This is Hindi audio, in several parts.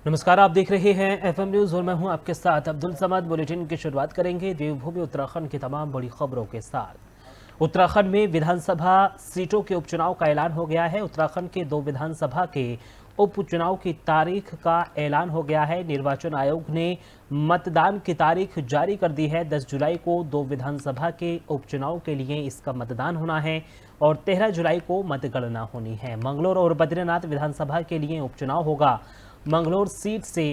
नमस्कार, आप देख रहे हैं एफएम न्यूज और मैं हूं आपके साथ अब्दुल समद। बुलेटिन की शुरुआत करेंगे देवभूमि उत्तराखंड की तमाम बड़ी खबरों के साथ। उत्तराखंड में विधानसभा सीटों के उपचुनाव का ऐलान हो गया है। उत्तराखंड के 2 विधानसभा के उपचुनाव की तारीख का ऐलान हो गया है। निर्वाचन आयोग ने मतदान की तारीख जारी कर दी है। 10 जुलाई को 2 विधानसभा के उपचुनाव के लिए इसका मतदान होना है और 13 जुलाई को मतगणना होनी है। मंगलौर और बद्रीनाथ विधानसभा के लिए उपचुनाव होगा। मंगलौर सीट से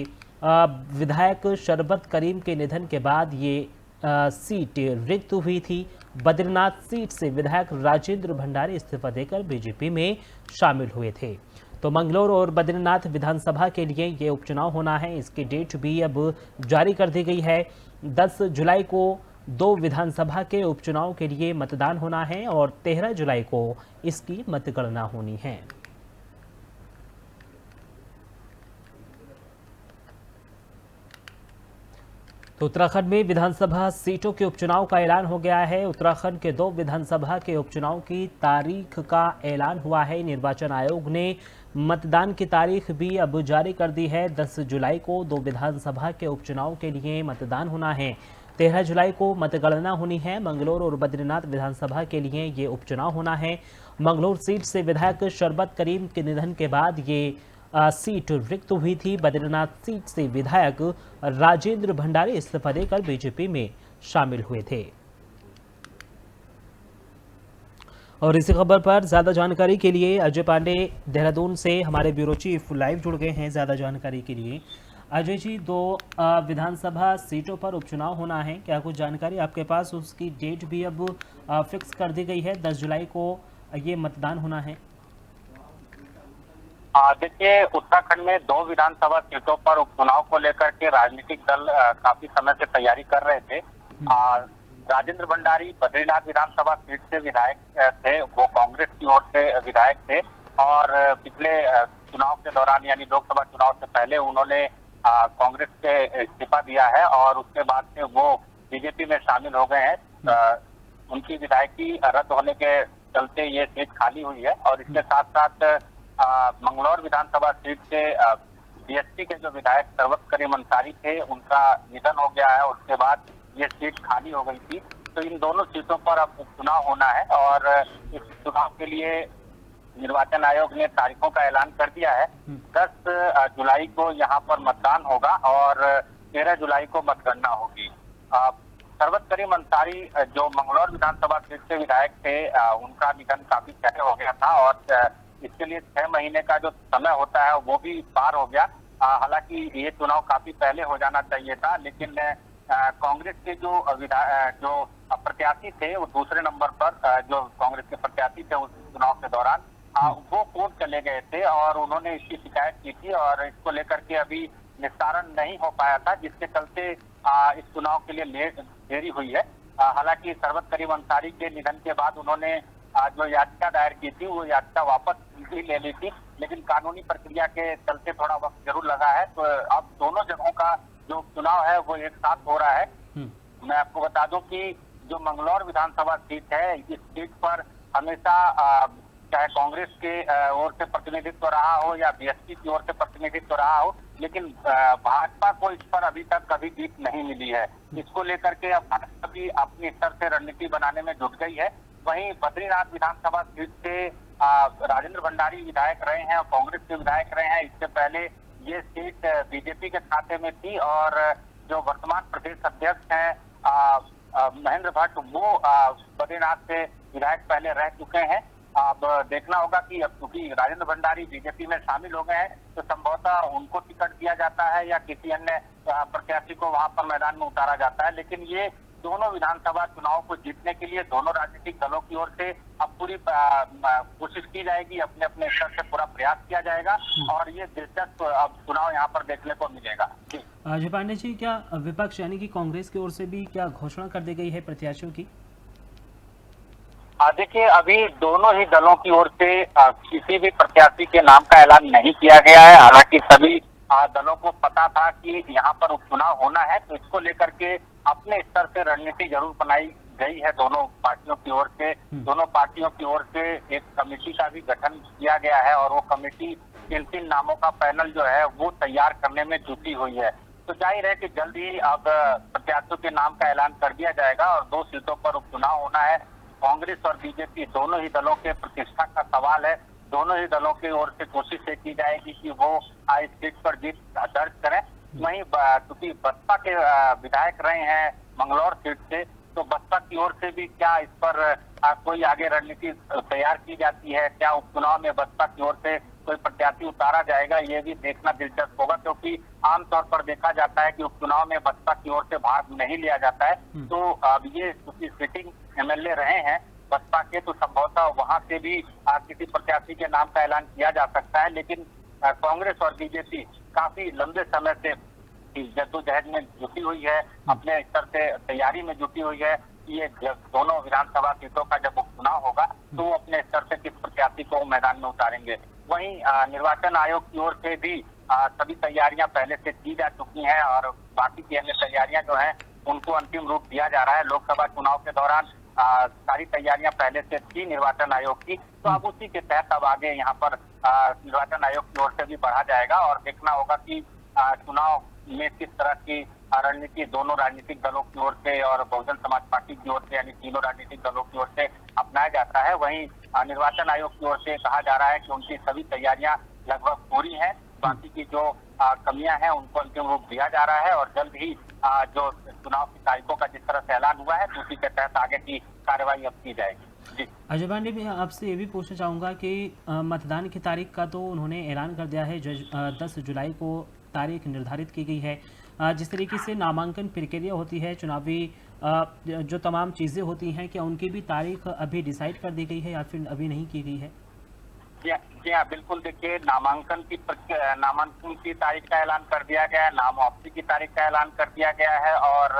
विधायक शरबत करीम के निधन के बाद ये सीट रिक्त हुई थी। बद्रीनाथ सीट से विधायक राजेंद्र भंडारी इस्तीफा देकर बीजेपी में शामिल हुए थे। तो मंगलौर और बद्रीनाथ विधानसभा के लिए ये उपचुनाव होना है। इसकी डेट भी अब जारी कर दी गई है। 10 जुलाई को 2 विधानसभा के उपचुनाव के लिए मतदान होना है और 13 जुलाई को इसकी मतगणना होनी है। तो उत्तराखंड में विधानसभा सीटों के उपचुनाव का ऐलान हो गया है। उत्तराखंड के 2 विधानसभा के उपचुनाव की तारीख का ऐलान हुआ है। निर्वाचन आयोग ने मतदान की तारीख भी अब जारी कर दी है। 10 जुलाई को 2 विधानसभा के उपचुनाव के लिए मतदान होना है। 13 जुलाई को मतगणना होनी है। मंगलौर और बद्रीनाथ विधानसभा के लिए ये उपचुनाव होना है। मंगलौर सीट से विधायक शरबत करीम के निधन के बाद ये सीट रिक्त हुई थी। बद्रीनाथ सीट से विधायक राजेंद्र भंडारी इस्तीफा देकर बीजेपी में शामिल हुए थे। और इसी खबर पर ज्यादा जानकारी के लिए अजय पांडे देहरादून से हमारे ब्यूरो चीफ लाइव जुड़ गए हैं ज्यादा जानकारी के लिए। अजय जी, 2 विधानसभा सीटों पर उपचुनाव होना है, क्या कुछ जानकारी आपके पास? उसकी डेट भी अब फिक्स कर दी गई है, 10 जुलाई को ये मतदान होना है। देखिए, उत्तराखंड में 2 विधानसभा सीटों पर उपचुनाव को लेकर के राजनीतिक दल काफी समय से तैयारी कर रहे थे। राजेंद्र भंडारी बद्रीनाथ विधानसभा सीट से विधायक थे, वो कांग्रेस की ओर से विधायक थे और पिछले चुनाव के दौरान यानी लोकसभा चुनाव से पहले उन्होंने कांग्रेस से इस्तीफा दिया है और उसके बाद से वो बीजेपी में शामिल हो गए हैं। उनकी विधायकी रद्द होने के चलते ये सीट खाली हुई है और इसके साथ साथ मंगलौर विधानसभा सीट से बीएसपी के जो विधायक शरबत करीम अंसारी थे उनका निधन हो गया है। उसके बाद ये सीट खाली हो गई थी। तो इन दोनों सीटों पर अब उपचुनाव होना है और इस चुनाव के लिए निर्वाचन आयोग ने तारीखों का ऐलान कर दिया है। 10 जुलाई को यहाँ पर मतदान होगा और 13 जुलाई को मतगणना होगी। शरबत करीम अंसारी जो मंगलौर विधानसभा सीट से विधायक थे, उनका निधन काफी पहले हो गया था और इसके लिए 6 महीने का जो समय होता है वो भी पार हो गया। हालांकि ये चुनाव काफी पहले हो जाना चाहिए था, लेकिन कांग्रेस के जो प्रत्याशी थे वो दूसरे नंबर पर जो कांग्रेस के प्रत्याशी थे उस चुनाव के दौरान वो कोर्ट चले गए थे और उन्होंने इसकी शिकायत की थी और इसको लेकर के अभी निस्तारण नहीं हो पाया था, जिसके चलते इस चुनाव के लिए देरी हुई है। हालांकि शरबत करीम अंसारी के निधन के बाद उन्होंने जो याचिका दायर की थी वो याचिका वापस भी ले ली थी, लेकिन कानूनी प्रक्रिया के चलते थोड़ा वक्त जरूर लगा है। तो अब दोनों जगहों का जो चुनाव है वो एक साथ हो रहा है। मैं आपको बता दूं कि जो मंगलौर विधानसभा सीट है, इस सीट पर हमेशा चाहे कांग्रेस के ओर से प्रतिनिधित्व रहा हो या बीएसपी की ओर से प्रतिनिधित्व रहा हो, लेकिन भाजपा को इस पर अभी तक कभी जीत नहीं मिली है। इसको लेकर के अब भाजपा भी अपनी स्तर से रणनीति बनाने में जुट गई है। वहीं बद्रीनाथ विधानसभा सीट से राजेंद्र भंडारी विधायक रहे हैं और कांग्रेस के विधायक रहे हैं। इससे पहले ये सीट बीजेपी के खाते में थी और जो वर्तमान प्रदेश अध्यक्ष हैं महेंद्र भट्ट, वो बद्रीनाथ से विधायक पहले रह चुके हैं। अब देखना होगा कि अब क्योंकि राजेंद्र भंडारी बीजेपी में शामिल हो गए हैं तो संभवतः उनको टिकट दिया जाता है या किसी अन्य प्रत्याशी को वहां पर मैदान में उतारा जाता है। लेकिन ये दोनों विधानसभा चुनाव को जीतने के लिए दोनों राजनीतिक दलों की ओर से अब पूरी कोशिश की जाएगी, अपने अपने स्तर से पूरा प्रयास किया जाएगा और ये दिलचस्प अब चुनाव यहाँ पर देखने को मिलेगा। अजय पांडे जी, क्या विपक्ष यानी कि कांग्रेस की ओर से भी क्या घोषणा कर दी गई है प्रत्याशियों की? देखिए, अभी दोनों ही दलों की ओर से किसी भी प्रत्याशी के नाम का ऐलान नहीं किया गया है। हालांकि सभी दलों को पता था कि यहाँ पर उपचुनाव होना है, तो इसको लेकर के अपने स्तर से रणनीति जरूर बनाई गई है दोनों पार्टियों की ओर से। दोनों पार्टियों की ओर से एक कमेटी का भी गठन किया गया है और वो कमेटी 3 नामों का पैनल जो है वो तैयार करने में जुटी हुई है। तो जाहिर है कि जल्द ही अब प्रत्याशियों के नाम का ऐलान कर दिया जाएगा और 2 सीटों पर उपचुनाव होना है। कांग्रेस और बीजेपी दोनों ही दलों के प्रतिष्ठा का सवाल है। दोनों ही दलों की ओर से कोशिश ये की जाएगी कि वो इस सीट पर जीत दर्ज करें। वहीं क्योंकि बसपा के विधायक रहे हैं मंगलौर सीट से, तो बसपा की ओर से भी क्या इस पर कोई आगे रणनीति तैयार की जाती है, क्या उपचुनाव में बसपा की ओर से कोई प्रत्याशी उतारा जाएगा, ये भी देखना दिलचस्प होगा। क्योंकि आमतौर पर देखा जाता है कि उपचुनाव में बसपा की ओर से भाग नहीं लिया जाता है। तो अब ये सिटिंग एमएलए रहे हैं बसपा के, तो संभवतः वहां से भी किसी प्रत्याशी के नाम का ऐलान किया जा सकता है। लेकिन कांग्रेस और बीजेपी काफी लंबे समय से जद्दोजहद में जुटी हुई है, अपने स्तर से तैयारी में जुटी हुई है। ये दोनों विधानसभा सीटों का जब उपचुनाव होगा तो वो अपने स्तर से किस प्रत्याशी को मैदान में उतारेंगे। वहीं निर्वाचन आयोग की ओर से भी सभी तैयारियां पहले से की जा चुकी हैं और बाकी की अन्य तैयारियां जो हैं उनको अंतिम रूप दिया जा रहा है। लोकसभा चुनाव के दौरान सारी तैयारियां पहले से थी निर्वाचन आयोग की, तो अब उसी के तहत अब आगे यहाँ पर निर्वाचन आयोग की ओर से भी बढ़ा जाएगा और देखना होगा कि चुनाव में किस तरह की रणनीति दोनों राजनीतिक दलों की ओर से और बहुजन समाज पार्टी की ओर से, यानी तीनों राजनीतिक दलों की ओर से अपनाया जाता है। वहीं निर्वाचन आयोग की ओर से कहा जा रहा है कि उनकी सभी तैयारियां लगभग पूरी हैं। बाकी की जो कमियां हैं उनको अंतिम रूप दिया जा रहा है और जल्द ही जो चुनाव की तारीखों का जिस तरह से ऐलान हुआ है उसी के तहत आगे की कार्रवाई अब की जाएगी। जी अजय पांडे, मैं आपसे ये भी पूछना चाहूँगा कि मतदान की तारीख का तो उन्होंने ऐलान कर दिया है, 10 जुलाई को तारीख निर्धारित की गई है। जिस तरीके से नामांकन प्रक्रिया होती है, चुनावी जो तमाम चीज़ें होती हैं, क्या उनकी भी तारीख अभी डिसाइड कर दी गई है या फिर अभी नहीं की गई है? जी हाँ, बिल्कुल। देखिए, नामांकन की तारीख का ऐलान कर दिया गया है, नाम वापसी की तारीख का ऐलान कर दिया गया है और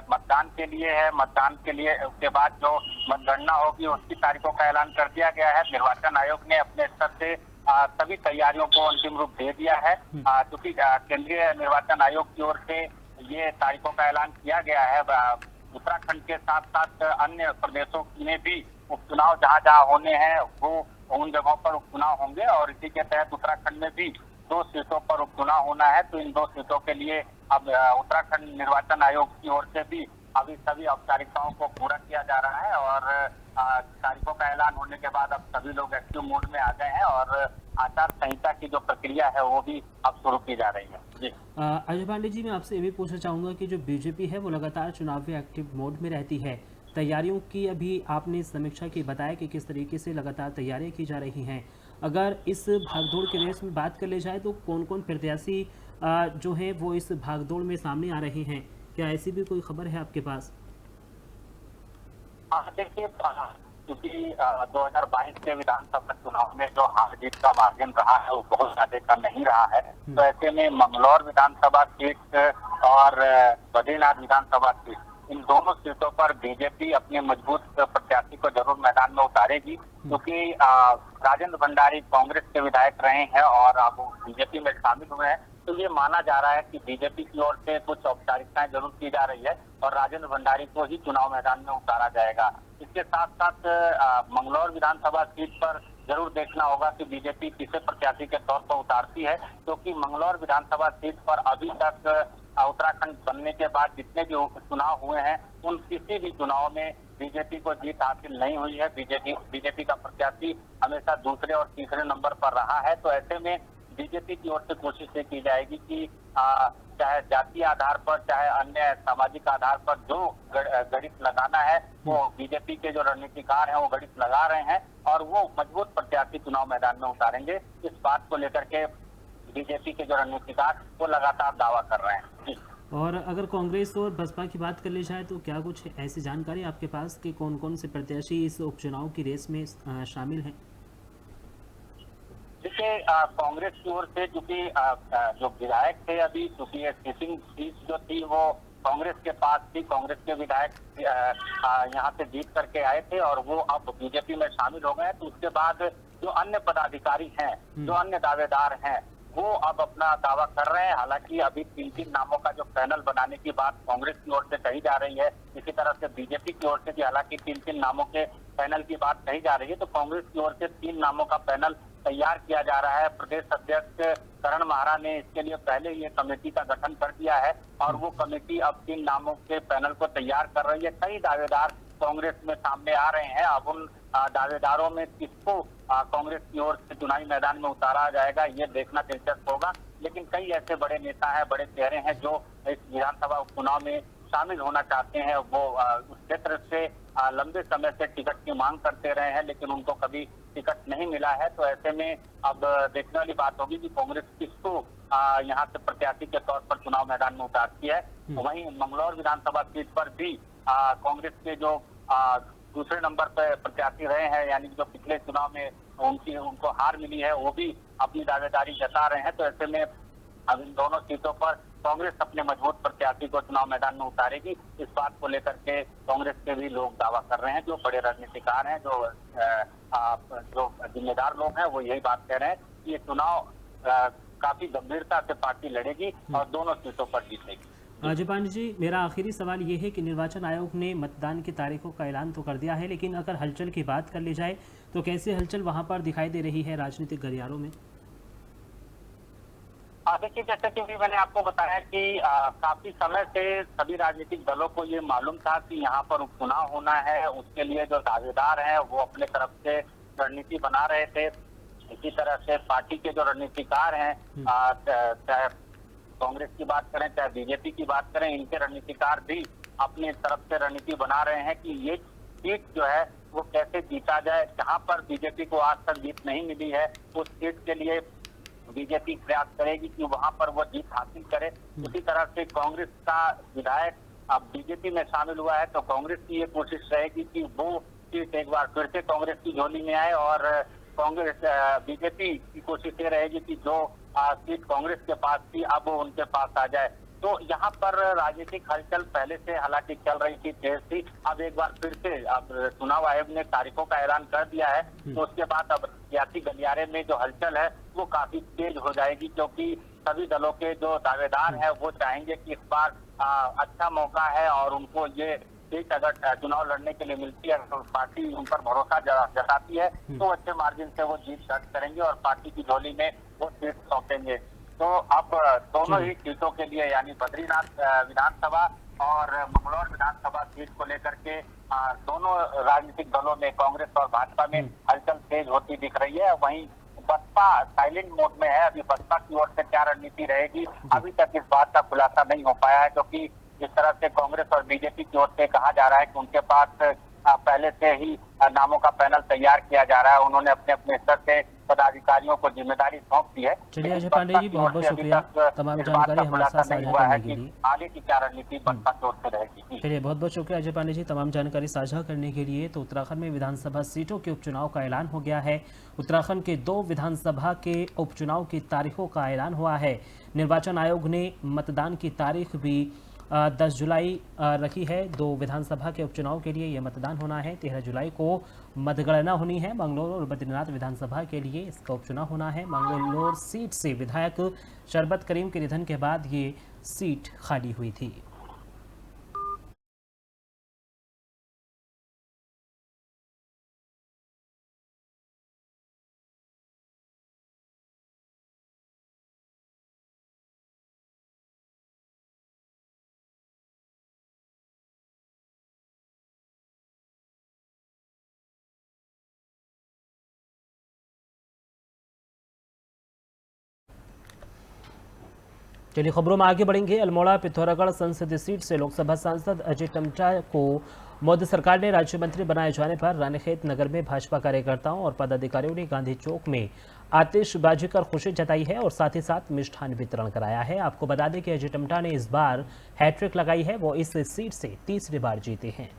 मतदान के लिए है। मतदान के लिए उसके बाद जो मतगणना होगी उसकी तारीखों का ऐलान कर दिया गया है। निर्वाचन आयोग ने अपने स्तर से सभी तैयारियों को अंतिम रूप दे दिया है। क्योंकि केंद्रीय निर्वाचन आयोग की ओर से ये तारीखों का ऐलान किया गया है। उत्तराखंड के साथ साथ अन्य प्रदेशों में भी उपचुनाव जहाँ जहाँ होने हैं वो उन जगहों पर उपचुनाव होंगे और इसी के तहत उत्तराखंड में भी 2 सीटों पर उपचुनाव होना है। तो इन 2 सीटों के लिए अब उत्तराखंड निर्वाचन आयोग की ओर से भी अभी सभी औपचारिकताओं को पूरा किया जा रहा है और तारीखों का ऐलान होने के बाद अब सभी लोग एक्टिव मोड में आ गए हैं और आचार संहिता की जो प्रक्रिया है वो भी अब शुरू की जा रही है। जी अजय पांडे जी, मैं आपसे ये भी पूछना चाहूँगा कि जो बीजेपी है वो लगातार चुनावी एक्टिव मोड में रहती है, तैयारियों की अभी आपने समीक्षा की, बताया कि किस तरीके से लगातार तैयारियां की जा रही हैं। अगर इस भागदौड़ के रेस में बात कर ली जाए तो कौन कौन प्रत्याशी जो हैं वो इस भागदौड़ में सामने आ रहे हैं, क्या ऐसी भी कोई खबर है आपके पास? देखिए, क्योंकि 2022 के विधानसभा चुनाव में जो हार जीत का मार्जिन रहा है वो बहुत ज्यादा का नहीं रहा है। तो ऐसे में मंगलौर विधानसभा सीट और बद्रीनाथ विधानसभा सीट, इन दोनों सीटों पर बीजेपी अपने मजबूत प्रत्याशी को जरूर मैदान में उतारेगी। क्योंकि राजेंद्र भंडारी कांग्रेस के विधायक रहे हैं और अब बीजेपी में शामिल हुए हैं, तो ये माना जा रहा है कि बीजेपी की ओर से कुछ औपचारिकताएं जरूर की जा रही है और राजेंद्र भंडारी को ही चुनाव मैदान में उतारा जाएगा। इसके साथ साथ मंगलौर विधानसभा सीट पर जरूर देखना होगा कि बीजेपी किसे प्रत्याशी के तौर पर उतारती है, क्योंकि मंगलौर विधानसभा सीट पर अभी तक उत्तराखंड बनने के बाद जितने भी चुनाव हुए हैं उन किसी भी चुनाव में बीजेपी को जीत हासिल नहीं हुई है। बीजेपी का प्रत्याशी हमेशा दूसरे और तीसरे नंबर पर रहा है। तो ऐसे में बीजेपी की ओर से कोशिश ये की जाएगी कि चाहे जातीय आधार पर चाहे अन्य सामाजिक आधार पर जो गणित लगाना है वो बीजेपी के जो रणनीतिकार हैं वो गणित लगा रहे हैं और वो मजबूत प्रत्याशी चुनाव मैदान में उतारेंगे। इस बात को लेकर के बीजेपी के जो रणनीतिकार वो लगातार दावा कर रहे हैं। और अगर कांग्रेस और बसपा की बात कर ली जाए तो क्या कुछ ऐसी जानकारी आपके पास कि कौन कौन से प्रत्याशी इस उपचुनाव की रेस में शामिल हैं? देखिए, कांग्रेस की ओर से क्योंकि जो विधायक थे अभी, क्योंकि ये सिटिंग सीट जो थी वो कांग्रेस के पास थी, कांग्रेस के विधायक यहाँ से जीत करके आए थे और वो अब बीजेपी में शामिल हो गए। तो उसके बाद जो अन्य पदाधिकारी हैं, जो अन्य दावेदार हैं, वो अब अपना दावा कर रहे हैं। हालांकि अभी 3 नामों का जो पैनल बनाने की बात कांग्रेस की ओर से कही जा रही है, इसी तरह से बीजेपी की ओर से भी हालांकि 3 नामों के पैनल की बात कही जा रही है। तो कांग्रेस की ओर से 3 नामों का पैनल तैयार किया जा रहा है। प्रदेश अध्यक्ष करण माहरा ने इसके लिए पहले ये कमेटी का गठन कर दिया है और वो कमेटी अब 3 नामों के पैनल को तैयार कर रही है। कई दावेदार कांग्रेस में सामने आ रहे हैं। अब उन दावेदारों में किसको कांग्रेस की ओर से चुनावी मैदान में उतारा जाएगा, ये देखना दिलचस्प होगा। लेकिन कई ऐसे बड़े नेता हैं, बड़े चेहरे हैं जो इस विधानसभा उपचुनाव में शामिल होना चाहते हैं। वो उस क्षेत्र से लंबे समय से टिकट की मांग करते रहे हैं, लेकिन उनको कभी टिकट नहीं मिला है। तो ऐसे में अब देखने वाली बात होगी कि कांग्रेस किसको यहाँ से प्रत्याशी के तौर पर चुनाव मैदान में उतारती है। वहीं मंगलौर विधानसभा सीट पर भी कांग्रेस के जो दूसरे नंबर पर प्रत्याशी रहे हैं, यानी जो पिछले चुनाव में उनको हार मिली है, वो भी अपनी दावेदारी जता रहे हैं। तो ऐसे में अब इन दोनों सीटों पर कांग्रेस अपने मजबूत प्रत्याशी को चुनाव मैदान में उतारेगी। इस बात को लेकर के कांग्रेस के भी लोग दावा कर रहे हैं। जो बड़े राजनीतिकार हैं, जो जिम्मेदार लोग हैं, वो यही बात कह रहे हैं कि ये चुनाव काफी गंभीरता से पार्टी लड़ेगी और दोनों सीटों पर जीतेगी। अजय पांडे जी, मेरा आखिरी सवाल ये है कि निर्वाचन आयोग ने मतदान की तारीखों का ऐलान तो कर दिया है, लेकिन अगर हलचल की बात कर ली जाए तो कैसे हलचल वहां पर दिखाई दे रही है राजनीतिक गलियारों में? देखिए, जैसे कि भी मैंने आपको बताया कि काफी समय से सभी राजनीतिक दलों को ये मालूम था कि यहाँ पर उपचुनाव होना है। उसके लिए जो दावेदार हैं वो अपने तरफ से रणनीति बना रहे थे। इसी तरह से पार्टी के जो रणनीतिकार हैं, चाहे कांग्रेस की बात करें चाहे बीजेपी की बात करें, इनके रणनीतिकार भी अपनी तरफ से रणनीति बना रहे हैं कि ये सीट जो है वो कैसे जीता जाए। जहां पर बीजेपी को आज तक जीत नहीं मिली है, उस सीट के लिए बीजेपी प्रयास करेगी कि वहां पर वो जीत हासिल करे। उसी तरह से कांग्रेस का विधायक अब बीजेपी में शामिल हुआ है, तो कांग्रेस की ये कोशिश रहेगी कि वो सीट एक बार फिर से कांग्रेस की झोली में आए और कांग्रेस बीजेपी की कोशिश ये रहेगी कि जो सीट कांग्रेस के पास थी अब वो उनके पास आ जाए। तो यहाँ पर राजनीतिक हलचल पहले से हालांकि चल रही थी, तेज थी। अब एक बार फिर से अब चुनाव आयोग ने तारीखों का ऐलान कर दिया है, तो उसके बाद अब सियासी गलियारे में जो हलचल है वो काफी तेज हो जाएगी, क्योंकि सभी दलों के जो दावेदार हैं वो चाहेंगे कि इस बार अच्छा मौका है और उनको ये सीट अगर चुनाव लड़ने के लिए मिलती है तो पार्टी उन पर भरोसा जताती है, तो अच्छे मार्जिन से वो जीत दर्ज करेंगे और पार्टी की झोली में वो सीट सौंपेंगे। तो अब दोनों ही सीटों के लिए यानी बद्रीनाथ विधानसभा और मंगलौर विधानसभा सीट को लेकर के दोनों राजनीतिक दलों में, कांग्रेस और भाजपा में हलचल तेज होती दिख रही है। वहीं बसपा साइलेंट मोड में है। अभी बसपा की ओर से क्या रणनीति रहेगी, अभी तक इस बात का खुलासा नहीं हो पाया है, क्योंकि जिस तरह से कांग्रेस और बीजेपी की ओर से कहा जा रहा है कि उनके पास पहले से ही नामों का पैनल तैयार किया जा रहा है। उन्होंने अपने अपने स्तर से पदाधिकारियों को जिम्मेदारी सौंप दी है। चलिए अजय पांडे जी, बहुत बहुत शुक्रिया तमाम जानकारी हमारे साथ साझा करने के लिए। आगे की क्या रणनीति बसपा की ओर से रहेगी। चलिए बहुत बहुत शुक्रिया अजय पांडे जी तमाम जानकारी साझा करने के लिए। तो उत्तराखंड में विधानसभा सीटों के उपचुनाव का ऐलान हो गया है। उत्तराखंड के 2 विधानसभा के उपचुनाव की तारीखों का ऐलान हुआ है। निर्वाचन आयोग ने मतदान की तारीख भी 10 जुलाई रखी है। 2 विधानसभा के उपचुनाव के लिए यह मतदान होना है। 13 जुलाई को मतगणना होनी है। मंगलौर और बद्रीनाथ विधानसभा के लिए इसका उपचुनाव होना है। मंगलौर सीट से विधायक शरबत करीम के निधन के बाद ये सीट खाली हुई थी। चलिए खबरों में आगे बढ़ेंगे। अल्मोड़ा पिथौरागढ़ संसदीय सीट से लोकसभा सांसद अजय टम्टा को मोदी सरकार ने राज्य मंत्री बनाए जाने पर रानीखेत नगर में भाजपा कार्यकर्ताओं और पदाधिकारियों ने गांधी चौक में आतिशबाजी कर खुशी जताई है और साथ ही साथ मिष्ठान वितरण कराया है। आपको बता दें कि अजय टम्टा ने इस बार हैट्रिक लगाई है। वो इस सीट से तीसरी बार जीते हैं।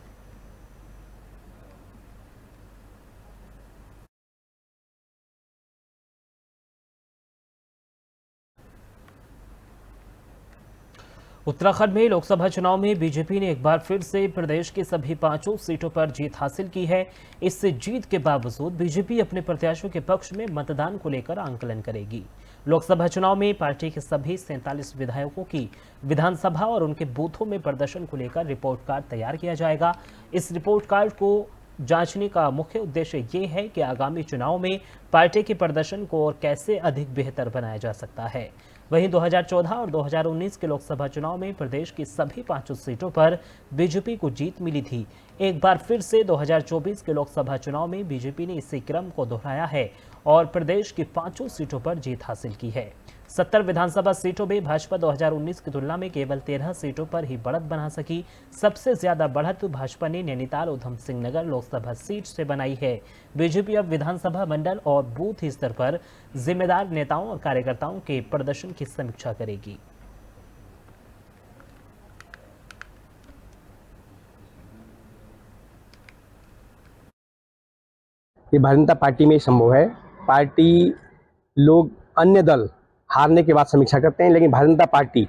उत्तराखंड में लोकसभा चुनाव में बीजेपी ने एक बार फिर से प्रदेश की सभी 5 सीटों पर जीत हासिल की है। इससे जीत के बावजूद बीजेपी अपने प्रत्याशियों के पक्ष में मतदान को लेकर आंकलन करेगी। लोकसभा चुनाव में पार्टी के सभी 47 विधायकों की विधानसभा और उनके बूथों में प्रदर्शन को लेकर रिपोर्ट कार्ड तैयार किया जाएगा। इस रिपोर्ट कार्ड को जांचने का मुख्य उद्देश्य ये है कि आगामी चुनाव में पार्टी के प्रदर्शन को और कैसे अधिक बेहतर बनाया जा सकता है। वहीं 2014 और 2019 के लोकसभा चुनाव में प्रदेश की सभी 5 सीटों पर बीजेपी को जीत मिली थी। एक बार फिर से 2024 के लोकसभा चुनाव में बीजेपी ने इसी क्रम को दोहराया है और प्रदेश की 5 सीटों पर जीत हासिल की है। 70 विधानसभा सीटों में भाजपा 2019 की तुलना में केवल 13 सीटों पर ही बढ़त बना सकी। सबसे ज्यादा बढ़त भाजपा ने नैनीताल उधम सिंह नगर लोकसभा सीट से बनाई है। बीजेपी अब विधानसभा मंडल और बूथ स्तर पर जिम्मेदार नेताओं और कार्यकर्ताओं के प्रदर्शन की समीक्षा करेगी। ये भारतीय जनता पार्टी में संभव है। पार्टी लोग अन्य दल हारने के बाद समीक्षा करते हैं, लेकिन भारतीय जनता पार्टी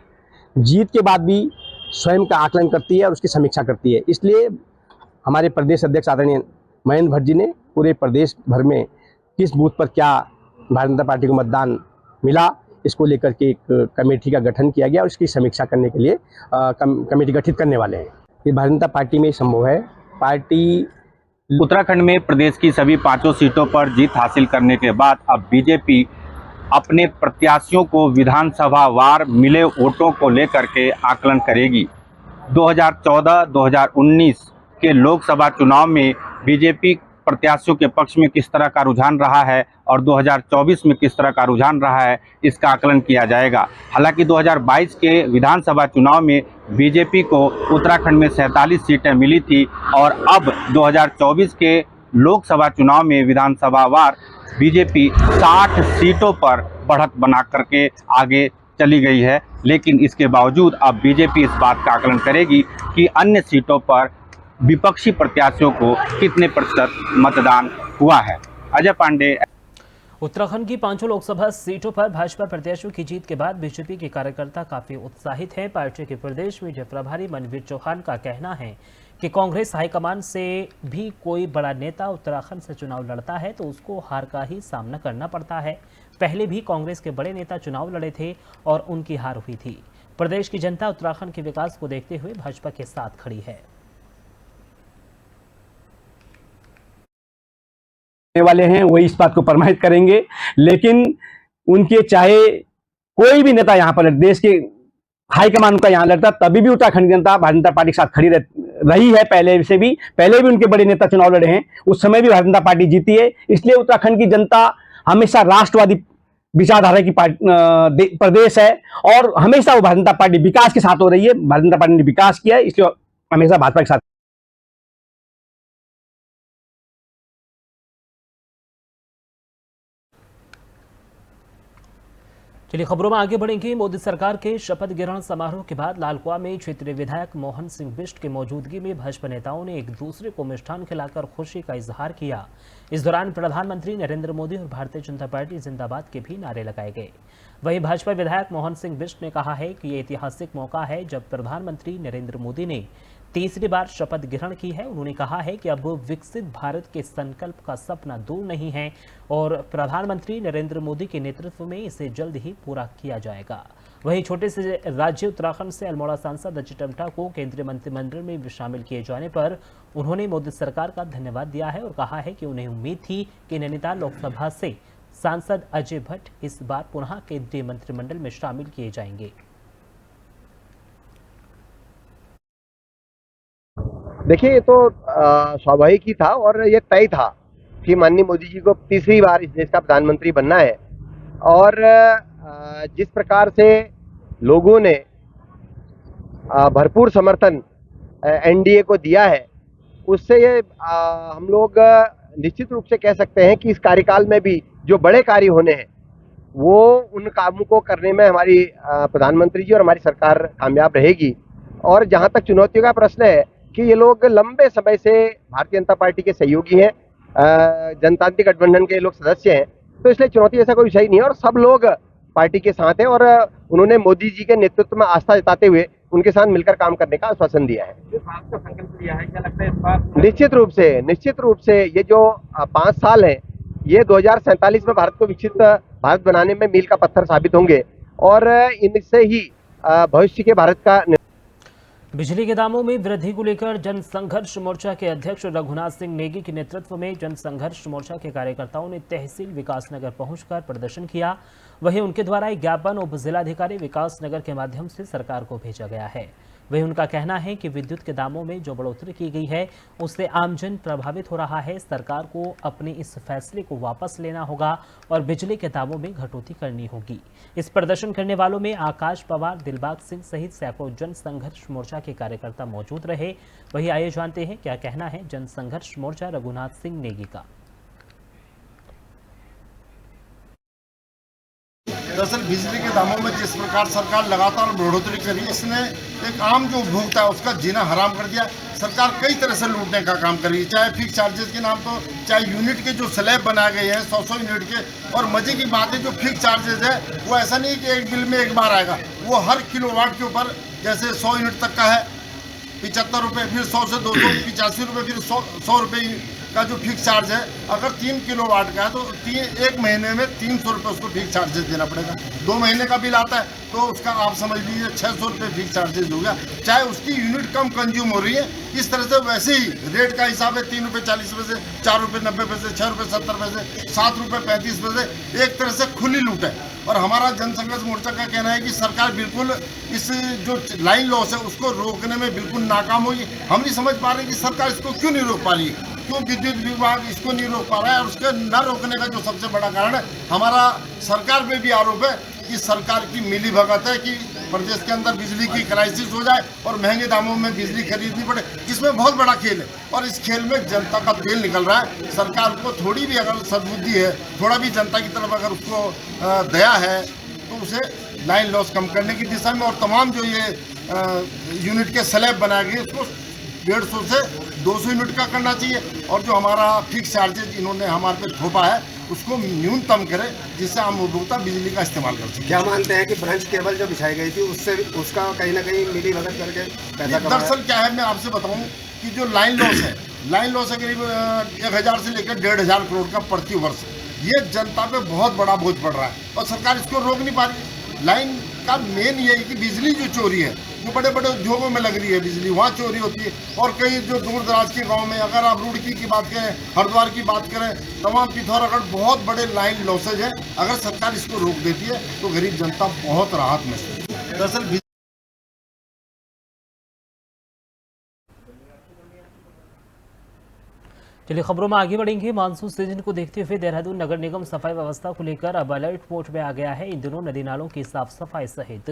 जीत के बाद भी स्वयं का आकलन करती है और उसकी समीक्षा करती है। इसलिए हमारे प्रदेश अध्यक्ष आदरणीय महेंद्र भट्ट जी ने पूरे प्रदेश भर में किस बूथ पर क्या भारतीय जनता पार्टी को मतदान मिला, इसको लेकर के एक कमेटी का गठन किया गया और इसकी समीक्षा करने के लिए कमेटी गठित करने वाले हैं। ये भारतीय जनता पार्टी में संभव है। पार्टी उत्तराखंड में प्रदेश की सभी 5 सीटों पर जीत हासिल करने के बाद अब बीजेपी अपने प्रत्याशियों को विधानसभा वार मिले वोटों को लेकर के आकलन करेगी। 2014-2019 के लोकसभा चुनाव में बीजेपी प्रत्याशियों के पक्ष में किस तरह का रुझान रहा है और 2024 में किस तरह का रुझान रहा है, इसका आकलन किया जाएगा। हालांकि 2022 के विधानसभा चुनाव में बीजेपी को उत्तराखंड में 47 सीटें मिली थी और अब 2024 के लोकसभा चुनाव में विधानसभा वार बीजेपी 60 सीटों पर बढ़त बना करके आगे चली गई है। लेकिन इसके बावजूद अब बीजेपी इस बात का आकलन करेगी कि अन्य सीटों पर विपक्षी प्रत्याशियों को कितने प्रतिशत मतदान हुआ है। अजय पांडे। उत्तराखंड की 5 लोकसभा सीटों पर भाजपा प्रत्याशियों की जीत के बाद बीजेपी के कार्यकर्ता काफी उत्साहित हैं। पार्टी के प्रदेश मीडिया प्रभारी मनवीर चौहान का कहना है कि कांग्रेस हाईकमान से भी कोई बड़ा नेता उत्तराखंड से चुनाव लड़ता है तो उसको हार का ही सामना करना पड़ता है। पहले भी कांग्रेस के बड़े नेता चुनाव लड़े थे और उनकी हार हुई थी। प्रदेश की जनता उत्तराखंड के विकास को देखते हुए भाजपा के साथ खड़ी है। वाले हैं वही इस बात को प्रमाणित करेंगे, लेकिन उनके चाहे कोई भी नेता यहाँ पर देश के हाईकमान उनका यहाँ लड़ता, तभी भी उत्तराखंड की जनता भारतीय जनता पार्टी के साथ खड़ी रही है। पहले भी उनके बड़े नेता चुनाव लड़े हैं, उस समय भी भारतीय जनता पार्टी जीती है। इसलिए उत्तराखंड की जनता हमेशा राष्ट्रवादी विचारधारा की प्रदेश है और हमेशा वो भारतीय जनता पार्टी विकास के साथ हो रही है। भारतीय जनता पार्टी ने विकास किया है, इसलिए हमेशा भाजपा के साथ। चलिए खबरों में आगे बढ़ेंगे। मोदी सरकार के शपथ ग्रहण समारोह के बाद लालकुआं में क्षेत्रीय विधायक मोहन सिंह बिष्ट की मौजूदगी में भाजपा नेताओं ने एक दूसरे को मिष्ठान खिलाकर खुशी का इजहार किया। इस दौरान प्रधानमंत्री नरेंद्र मोदी और भारतीय जनता पार्टी जिंदाबाद के भी नारे लगाए गए। वहीं भाजपा विधायक मोहन सिंह बिष्ट ने कहा है कि ये ऐतिहासिक मौका है जब प्रधानमंत्री नरेंद्र मोदी ने तीसरी बार शपथ ग्रहण की है। उन्होंने कहा है कि अब विकसित भारत के संकल्प का सपना दूर नहीं है और प्रधानमंत्री नरेंद्र मोदी के नेतृत्व में इसे जल्द ही पूरा किया जाएगा। वहीं छोटे से राज्य उत्तराखंड से अल्मोड़ा सांसद अजय टम्टा को केंद्रीय मंत्रिमंडल में शामिल किए जाने पर उन्होंने मोदी सरकार का धन्यवाद दिया है और कहा है कि उन्हें उम्मीद थी कि नैनीताल लोकसभा से सांसद अजय भट्ट इस बार पुनः केंद्रीय मंत्रिमंडल में शामिल किए जाएंगे। देखिए, ये तो स्वाभाविक ही था और ये तय था कि माननीय मोदी जी को तीसरी बार इस देश का प्रधानमंत्री बनना है। और जिस प्रकार से लोगों ने भरपूर समर्थन एनडीए को दिया है, उससे ये हम लोग निश्चित रूप से कह सकते हैं कि इस कार्यकाल में भी जो बड़े कार्य होने हैं वो उन कामों को करने में हमारी प्रधानमंत्री जी और हमारी सरकार कामयाब रहेगी। और जहाँ तक चुनौतियों का प्रश्न है कि ये लोग लंबे समय से भारतीय जनता पार्टी के सहयोगी हैं, जनतांत्रिक गठबंधन के लोग सदस्य हैं, तो इसलिए चुनौती ऐसा कोई विषय नहीं है और सब लोग पार्टी के साथ हैं। और उन्होंने मोदी जी के नेतृत्व में आस्था जताते हुए उनके साथ मिलकर काम करने का आश्वासन दिया है। जिस बात का संकल्प लिया है, क्या लगता है इस बार? निश्चित रूप से ये जो 5 साल है, ये 2047 में भारत को विकसित भारत बनाने में मील का पत्थर साबित होंगे और इनसे ही भविष्य के भारत का। बिजली के दामों में वृद्धि को लेकर जनसंघर्ष मोर्चा के अध्यक्ष रघुनाथ सिंह नेगी के नेतृत्व में जनसंघर्ष मोर्चा के कार्यकर्ताओं ने तहसील विकासनगर पहुंचकर प्रदर्शन किया। वहीं उनके द्वारा एक ज्ञापन उप जिलाधिकारी विकासनगर के माध्यम से सरकार को भेजा गया है। वहीं उनका कहना है कि विद्युत के दामों में जो बढ़ोतरी की गई है उससे आमजन प्रभावित हो रहा है। सरकार को अपने इस फैसले को वापस लेना होगा और बिजली के दामों में कटौती करनी होगी। इस प्रदर्शन करने वालों में आकाश पवार, दिलबाग सिंह सहित सैकड़ों जनसंघर्ष मोर्चा के कार्यकर्ता मौजूद रहे। वही आइए जानते हैं क्या कहना है जनसंघर्ष मोर्चा रघुनाथ सिंह नेगी का। दरअसल बिजली के दामों में जिस प्रकार सरकार लगातार बढ़ोतरी करी, इसने एक आम जो उपभोक्ता है उसका जीना हराम कर दिया। सरकार कई तरह से लूटने का काम कर रही है, चाहे फिक्स चार्जेस के नाम पर, चाहे यूनिट के जो स्लैब बनाए गए हैं 100 यूनिट के। और मजे की बात है, जो फिक्स चार्जेस है वो ऐसा नहीं कि एक बिल में एक बार आएगा, वो हर किलोवाट के ऊपर, जैसे 100 यूनिट तक का है 75 रुपये, फिर 100 से 285 रुपये, फिर 100 रुपये का जो फिक्स चार्ज है। अगर 3 किलोवाट का है तो एक महीने में 300 रुपये उसको फिक्स चार्जेस देना पड़ेगा। 2 महीने का बिल आता है तो उसका आप समझ लीजिए 600 रुपये फिक्स चार्जेस हो गया। चाहे उसकी यूनिट कम कंज्यूम हो रही है, इस तरह से वैसे ही रेट का हिसाब है 3 रुपये 40 पैसे, 4 रुपये 90 पैसे, 6 रुपये 70 पैसे, 7 रुपये 35 पैसे, एक तरह से खुली लूट है। और हमारा जनसंघर्ष मोर्चा का कहना है कि सरकार बिल्कुल इस जो लाइन लॉस है उसको रोकने में बिल्कुल नाकाम हुई। हम नहीं समझ पा रहे कि सरकार इसको क्यों नहीं रोक पा रही, क्यों विद्युत विभाग इसको नहीं रोक पा रहा है। और उसके न रोकने का जो सबसे बड़ा कारण है, हमारा सरकार पे भी आरोप है कि सरकार की मिली भगत है कि प्रदेश के अंदर बिजली की क्राइसिस हो जाए और महंगे दामों में बिजली खरीदनी पड़े, जिसमें बहुत बड़ा खेल है। और इस खेल में जनता का तेल निकल रहा है। सरकार को थोड़ी भी अगर सद्बुद्धि है, थोड़ा भी जनता की तरफ अगर उसको दया है, तो उसे लाइन लॉस कम करने की दिशा में और तमाम जो ये यूनिट के स्लैब बनाए गए उसको 150 से 200 यूनिट का करना चाहिए। और जो हमारा फिक्स चार्जेज इन्होंने हमारे पे थोपा है उसको न्यूनतम करें, जिससे आम उपभोक्ता बिजली का इस्तेमाल कर सके। क्या मानते हैं कि ब्रंच केबल जो बिछाई गई थी उससे उसका कहीं ना कहीं मिली भगत करके पैसा कमाया? दरअसल क्या है, मैं आपसे बताऊं कि जो लाइन लॉस है करीब 1000 से लेकर 1500 करोड़ का प्रति वर्ष, ये जनता पे बहुत बड़ा बोझ पड़ रहा है और सरकार इसको रोक नहीं पा रही। लाइन का मेन ये है कि बिजली जो चोरी है, जो बड़े बड़े उद्योगों में लग रही है बिजली, वहाँ चोरी होती है। और कई जो दूर दराज के गांव में, अगर आप रुड़की की बात करें, हरिद्वार की बात करें, तमाम पिथौरागढ़, बहुत बड़े लाइन लॉसेज हैं। अगर सरकार इसको रोक देती है तो गरीब जनता बहुत राहत महसूस करती है। दरअसल चलिए खबरों में आगे बढ़ेंगे। मानसून सीजन को देखते हुए देहरादून नगर निगम सफाई व्यवस्था को लेकर अब अलर्ट मोड में आ गया है। इन दिनों नदी नालों की साफ सफाई सहित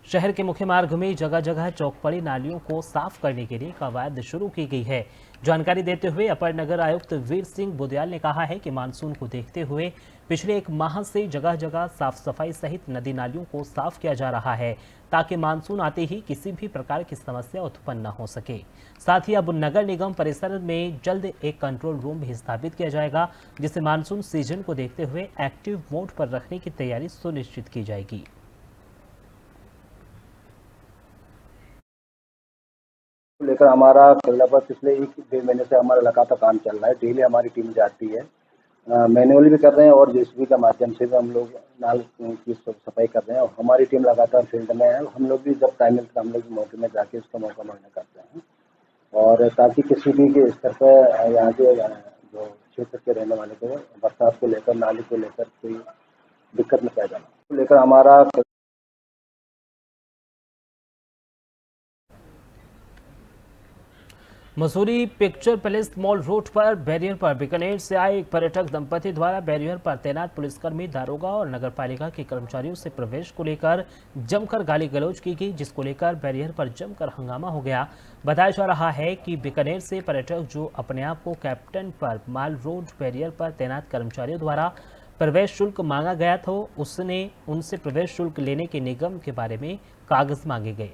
शहर के मुख्य मार्ग में जगह जगह चौक पड़ी नालियों को साफ करने के लिए कवायद शुरू की गई है। जानकारी देते हुए अपर नगर आयुक्त वीर सिंह बुदयाल ने कहा है कि मानसून को देखते हुए पिछले 1 माह से जगह जगह साफ सफाई सहित नदी नालियों को साफ किया जा रहा है, ताकि मानसून आते ही किसी भी प्रकार की समस्या उत्पन्न न हो सके। साथ ही अब नगर निगम परिसर में जल्द एक कंट्रोल रूम भी स्थापित किया जाएगा, जिसे मानसून सीजन को देखते हुए एक्टिव मोड पर रखने की तैयारी सुनिश्चित की जाएगी। लेकर हमारा पर पिछले 1-1.5 महीने से हमारा लगातार काम चल रहा है। डेली हमारी टीम जाती है, मैनुअली भी कर रहे हैं और जेसीबी का माध्यम से भी हम लोग नाल की सफाई कर रहे हैं। और हमारी टीम लगातार फील्ड में है। हम लोग भी जब टाइम मिलता है हम लोग मौके में जाके उसका मौका मांगने करते हैं, और ताकि किसी भी के स्तर पर यहाँ के जो क्षेत्र के रहने वाले को बरसात को लेकर, नाली को लेकर कोई दिक्कत न पैदा हो। लेकर हमारा Mussoorie picture palace mall road पर बैरियर पर बीकानेर से आए एक पर्यटक दंपति द्वारा बैरियर पर तैनात पुलिसकर्मी, दारोगा और नगरपालिका के कर्मचारियों से प्रवेश को लेकर जमकर गाली गलौज की गई, जिसको लेकर बैरियर पर जमकर हंगामा हो गया। बताया जा रहा है कि बीकानेर से पर्यटक जो अपने आप को कैप्टन पर माल रोड बैरियर पर तैनात कर्मचारियों द्वारा प्रवेश शुल्क मांगा गया था, उसने उनसे प्रवेश शुल्क लेने के निगम के बारे में कागज मांगे गए।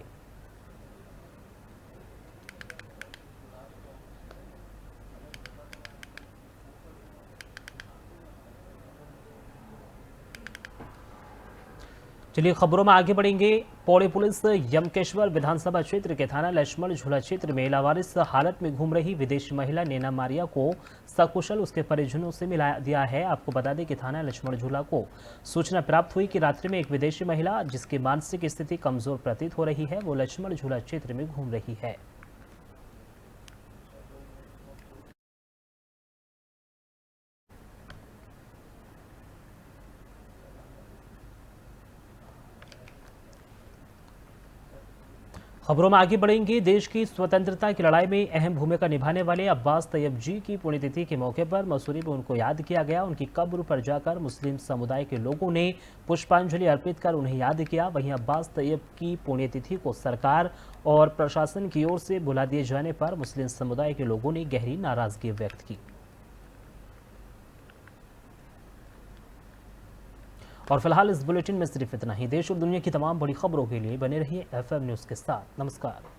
चलिए खबरों में आगे बढ़ेंगे। पौड़ी पुलिस यमकेश्वर विधानसभा क्षेत्र के थाना लक्ष्मण झूला क्षेत्र में लावारिस हालत में घूम रही विदेशी महिला नैना मारिया को सकुशल उसके परिजनों से मिला दिया है। आपको बता दें कि थाना लक्ष्मण झूला को सूचना प्राप्त हुई कि रात्रि में एक विदेशी महिला जिसकी मानसिक स्थिति कमजोर प्रतीत हो रही है वो लक्ष्मण झूला क्षेत्र में घूम रही है। खबरों में आगे बढ़ेंगे। देश की स्वतंत्रता की लड़ाई में अहम भूमिका निभाने वाले अब्बास तैयब जी की पुण्यतिथि के मौके पर मसूरी में उनको याद किया गया। उनकी कब्र पर जाकर मुस्लिम समुदाय के लोगों ने पुष्पांजलि अर्पित कर उन्हें याद किया। वहीं अब्बास तैयब की पुण्यतिथि को सरकार और प्रशासन की ओर से भुला दिए जाने पर मुस्लिम समुदाय के लोगों ने गहरी नाराजगी व्यक्त की। और फिलहाल इस बुलेटिन में सिर्फ इतना ही। देश और दुनिया की तमाम बड़ी खबरों के लिए बने रहिए FM न्यूज़ के साथ। नमस्कार।